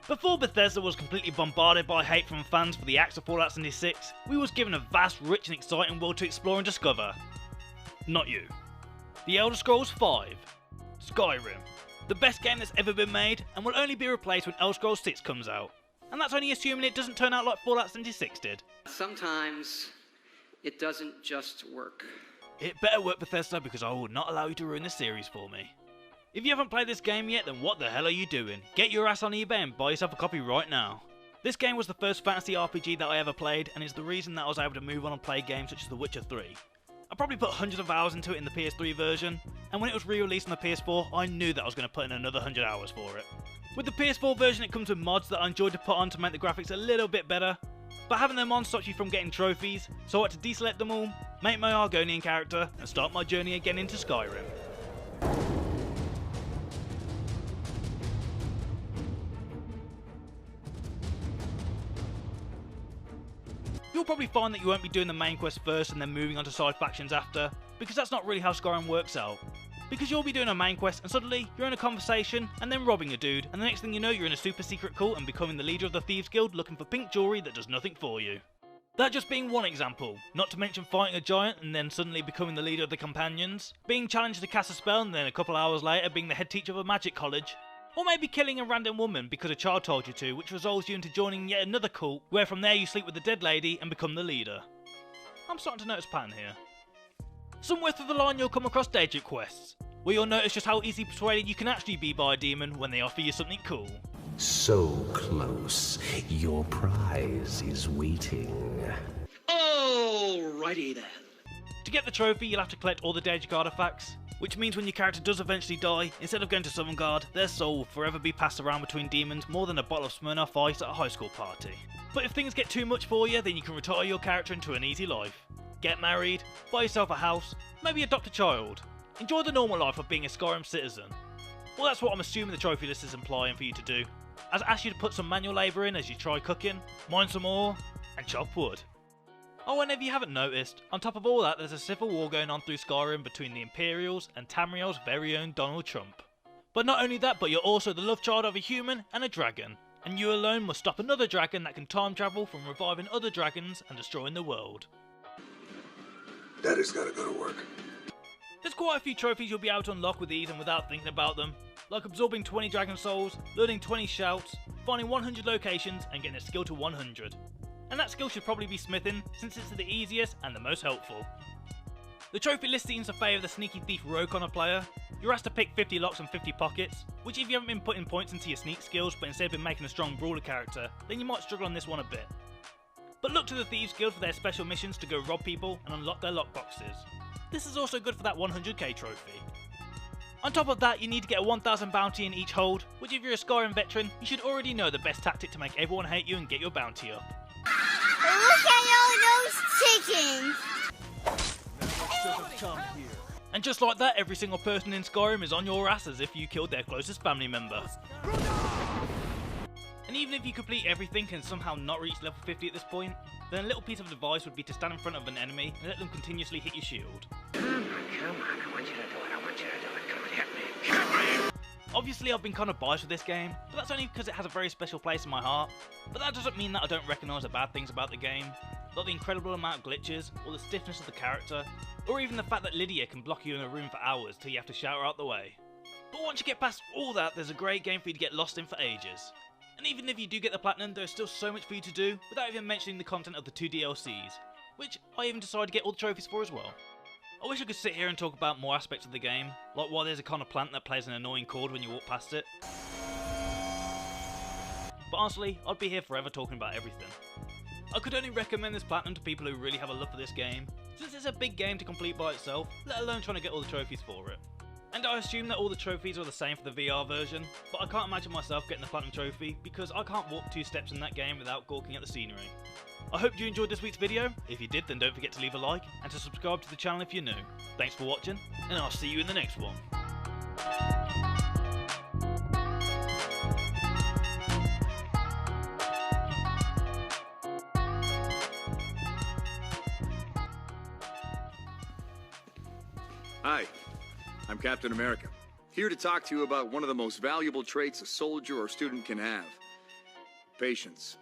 Before Bethesda was completely bombarded by hate from fans for the acts of Fallout 76, we was given a vast, rich and exciting world to explore and discover. Not you. The Elder Scrolls V. Skyrim. The best game that's ever been made, and will only be replaced when Elder Scrolls 6 comes out. And that's only assuming it doesn't turn out like Fallout 76 did. Sometimes, it doesn't just work. It better work, Bethesda, because I will not allow you to ruin the series for me. If you haven't played this game yet, then what the hell are you doing? Get your ass on eBay and buy yourself a copy right now. This game was the first fantasy RPG that I ever played, and is the reason that I was able to move on and play games such as The Witcher 3. I probably put hundreds of hours into it in the PS3 version, and when it was re-released on the PS4, I knew that I was going to put in another 100 hours for it. With the PS4 version, it comes with mods that I enjoyed to put on to make the graphics a little bit better, but having them on stops you from getting trophies, so I had to deselect them all, make my Argonian character, and start my journey again into Skyrim. You'll probably find that you won't be doing the main quest first and then moving on to side factions after, because that's not really how Skyrim works out. Because you'll be doing a main quest and suddenly you're in a conversation and then robbing a dude, and the next thing you know you're in a super secret cult and becoming the leader of the Thieves Guild looking for pink jewellery that does nothing for you. That just being one example, not to mention fighting a giant and then suddenly becoming the leader of the companions, being challenged to cast a spell and then a couple hours later being the head teacher of a magic college, or maybe killing a random woman because a child told you to, which resolves you into joining yet another cult, where from there you sleep with the dead lady and become the leader. I'm starting to notice a pattern here. Somewhere through the line you'll come across Daedric quests, where you'll notice just how easily persuaded you can actually be by a demon when they offer you something cool. So close, your prize is waiting. Alrighty then. To get the trophy you'll have to collect all the Daedric artifacts, which means when your character does eventually die, instead of going to Sovngarde, their soul will forever be passed around between demons more than a bottle of Smirnoff Ice at a high school party. But if things get too much for you, then you can retire your character into an easy life. Get married, buy yourself a house, maybe adopt a child. Enjoy the normal life of being a Skyrim citizen. Well, that's what I'm assuming the trophy list is implying for you to do, as it asks you to put some manual labour in as you try cooking, mine some ore, and chop wood. Oh, and if you haven't noticed, on top of all that there's a civil war going on through Skyrim between the Imperials and Tamriel's very own Donald Trump. But not only that, but you're also the love child of a human and a dragon, and you alone must stop another dragon that can time travel from reviving other dragons and destroying the world. Daddy's gotta go to work. There's quite a few trophies you'll be able to unlock with ease and without thinking about them, like absorbing 20 dragon souls, learning 20 shouts, finding 100 locations and getting a skill to 100. And that skill should probably be smithing, since it's the easiest and the most helpful. The trophy list seems to favour the sneaky thief rogue kind of player. You're asked to pick 50 locks and 50 pockets, which if you haven't been putting points into your sneak skills but instead been making a strong brawler character, then you might struggle on this one a bit. But look to the Thieves Guild for their special missions to go rob people and unlock their lockboxes. This is also good for that 100k trophy. On top of that, you need to get a 1000 bounty in each hold, which if you're a Skyrim veteran, you should already know the best tactic to make everyone hate you and get your bounty up. Look at all those chickens! And just like that, every single person in Skyrim is on your ass as if you killed their closest family member. And even if you complete everything and somehow not reach level 50 at this point, then a little piece of advice would be to stand in front of an enemy and let them continuously hit your shield. Come on, I want you to do it, I want you to do it, come on, hit me. Obviously I've been kind of biased with this game, but that's only because it has a very special place in my heart. But that doesn't mean that I don't recognise the bad things about the game, like the incredible amount of glitches, or the stiffness of the character, or even the fact that Lydia can block you in a room for hours till you have to shout her out the way. But once you get past all that, there's a great game for you to get lost in for ages. And even if you do get the platinum, there's still so much for you to do, without even mentioning the content of the 2 DLCs, which I even decided to get all the trophies for as well. I wish I could sit here and talk about more aspects of the game, like why there's a kind of plant that plays an annoying chord when you walk past it. But honestly, I'd be here forever talking about everything. I could only recommend this platinum to people who really have a love for this game, since it's a big game to complete by itself, let alone trying to get all the trophies for it. And I assume that all the trophies are the same for the VR version, but I can't imagine myself getting the platinum trophy because I can't walk 2 steps in that game without gawking at the scenery. I hope you enjoyed this week's video. If you did, then don't forget to leave a like and to subscribe to the channel if you're new. Thanks for watching, and I'll see you in the next one. Hi, I'm Captain America, here to talk to you about one of the most valuable traits a soldier or student can have, Patience.